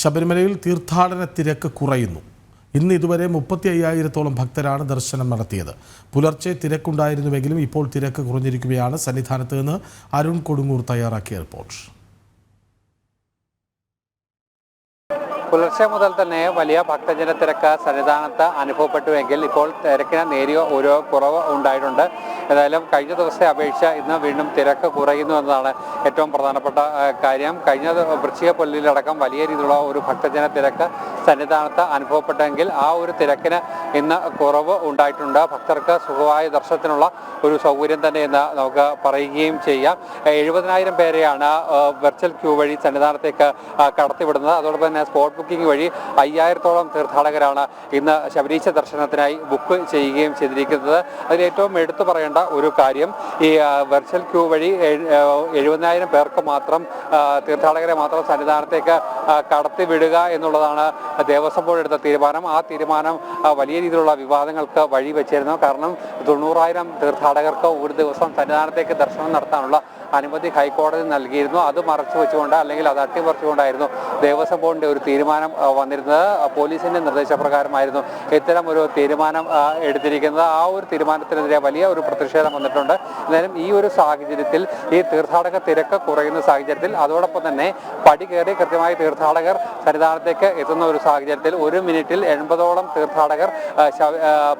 ശബരിമലയിൽ തീർത്ഥാടന തിരക്ക് കുറയുന്നു. ഇന്ന് ഇതുവരെ 35,000-ഓളം ഭക്തരാണ് ദർശനം നടത്തിയത്. പുലർച്ചെ തിരക്കുണ്ടായിരുന്നുവെങ്കിലും ഇപ്പോൾ തിരക്ക് കുറഞ്ഞിരിക്കുകയാണ്. സന്നിധാനത്ത് നിന്ന് അരുൺ കൊടുങ്ങൂർ തയ്യാറാക്കിയ റിപ്പോർട്ട്. പുലർച്ചെ മുതൽ തന്നെ വലിയ ഭക്തജന തിരക്ക് സന്നിധാനത്ത് അനുഭവപ്പെട്ടുവെങ്കിൽ ഇപ്പോൾ തിരക്കിന് നേരിയ ഒരു കുറവ് ഉണ്ടായിട്ടുണ്ട്. ഏതായാലും കഴിഞ്ഞ ദിവസത്തെ അപേക്ഷിച്ച് ഇന്ന് വീണ്ടും തിരക്ക് കുറയുന്നു എന്നതാണ് ഏറ്റവും പ്രധാനപ്പെട്ട കാര്യം. കഴിഞ്ഞ വൃശ്ചിക പൊല്ലിലടക്കം വലിയ രീതിയിലുള്ള ഒരു ഭക്തജന തിരക്ക് സന്നിധാനത്ത് അനുഭവപ്പെട്ടെങ്കിൽ ആ ഒരു തിരക്കിന് ഇന്ന് കുറവ് ഉണ്ടായിട്ടുണ്ട്. ഭക്തർക്ക് സുഖമായ ദർശനത്തിനുള്ള ഒരു സൗകര്യം തന്നെ എന്ന് നമുക്ക് പറയുകയും ചെയ്യാം. 70,000 പേരെയാണ് വെർച്വൽ ക്യൂ വഴി സന്നിധാനത്തേക്ക് കടത്തിവിടുന്നത്. അതോടൊപ്പം തന്നെ സ്പോട്ട് ബുക്കിംഗ് വഴി 5,000-ഓളം തീർത്ഥാടകരാണ് ഇന്ന് ശബരീശ ദർശനത്തിനായി ബുക്ക് ചെയ്യുകയും ചെയ്തിരിക്കുന്നത്. അതിൽ ഏറ്റവും എടുത്തു പറയേണ്ട ഒരു കാര്യം, ഈ വെർച്വൽ ക്യൂ വഴി 70,000 പേർക്ക് മാത്രം തീർത്ഥാടകരെ മാത്രം സന്നിധാനത്തേക്ക് കടത്തിവിടുക എന്നുള്ളതാണ് ദേവസ്വം ബോർഡ് എടുത്ത തീരുമാനം. ആ തീരുമാനം വലിയ രീതിയിലുള്ള വിവാദങ്ങൾക്ക് വഴിവെച്ചിരുന്നു. കാരണം 90,000 തീർത്ഥാടകർക്ക് ഒരു ദിവസം സന്നിധാനത്തേക്ക് ദർശനം നടത്താനുള്ള അനുമതി ഹൈക്കോടതി നൽകിയിരുന്നു. അത് മറച്ചു വെച്ചുകൊണ്ട് അല്ലെങ്കിൽ അത് അട്ടിമറിച്ചുകൊണ്ടായിരുന്നു ദേവസ്വം ബോർഡിന്റെ ഒരു തീരുമാനം വന്നിരുന്നത്. പോലീസിന്റെ നിർദ്ദേശപ്രകാരമായിരുന്നു ഇത്തരം ഒരു തീരുമാനം എടുത്തിരിക്കുന്നത്. ആ ഒരു തീരുമാനത്തിനെതിരെ വലിയ ഒരു പ്രതിഷേധം വന്നിട്ടുണ്ട്. എന്നാലും ഈ ഒരു സാഹചര്യത്തിൽ ഈ തീർത്ഥാടക തിരക്ക് കുറയുന്ന സാഹചര്യത്തിൽ അതോടൊപ്പം തന്നെ പടി കയറി കൃത്യമായി തീർത്ഥാടകർ സന്നിധാനത്തേക്ക് എത്തുന്ന ഒരു സാഹചര്യത്തിൽ 1 മിനിറ്റിൽ 80ഓളം തീർത്ഥാടകർ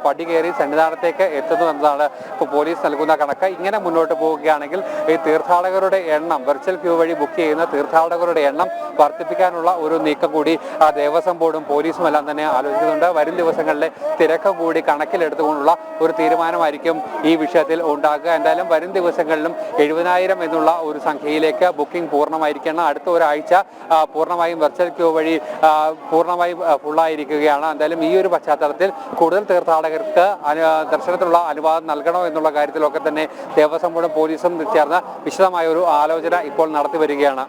പടി കയറി സന്നിധാനത്തേക്ക് എത്തുന്നു എന്നതാണ് ഇപ്പോൾ പോലീസ് നൽകുന്ന കണക്ക്. ഇങ്ങനെ മുന്നോട്ട് പോവുകയാണെങ്കിൽ ഈ തീർത്ഥാടകരുടെ എണ്ണം, വെർച്വൽ ക്യൂ വഴി ബുക്ക് ചെയ്യുന്ന തീർത്ഥാടകരുടെ എണ്ണം വർദ്ധിപ്പിക്കാനുള്ള ഒരു നീക്കം കൂടി ദേവസ്വം ബോർഡും പോലീസും എല്ലാം തന്നെ ആലോചിക്കുന്നുണ്ട്. വരും ദിവസങ്ങളിലെ തിരക്ക് കൂടി കണക്കിലെടുത്തുകൊണ്ടുള്ള ഒരു തീരുമാനമായിരിക്കും ഈ വിഷയത്തിൽ ഉണ്ടാകുക. എന്തായാലും വരും ദിവസങ്ങളിലും 70,000 എന്നുള്ള ഒരു സംഖ്യയിലേക്ക് ബുക്കിംഗ് പൂർണ്ണമായിരിക്കണം. അടുത്ത ഒരാഴ്ച പൂർണ്ണമായും വെർച്വൽ ക്യൂ വഴി പൂർണ്ണമായും ഫുള്ളായിരിക്കുകയാണ്. എന്തായാലും ഈ ഒരു പശ്ചാത്തലത്തിൽ കൂടുതൽ തീർത്ഥാടകർക്ക് ദർശനത്തിനുള്ള അനുവാദം നൽകണോ എന്നുള്ള കാര്യത്തിലൊക്കെ തന്നെ ദേവസ്വം ബോർഡും പോലീസും ചേർന്ന് വിശദമായ ഒരു ആലോചന ഇപ്പോൾ നടത്തി വരികയാണ്.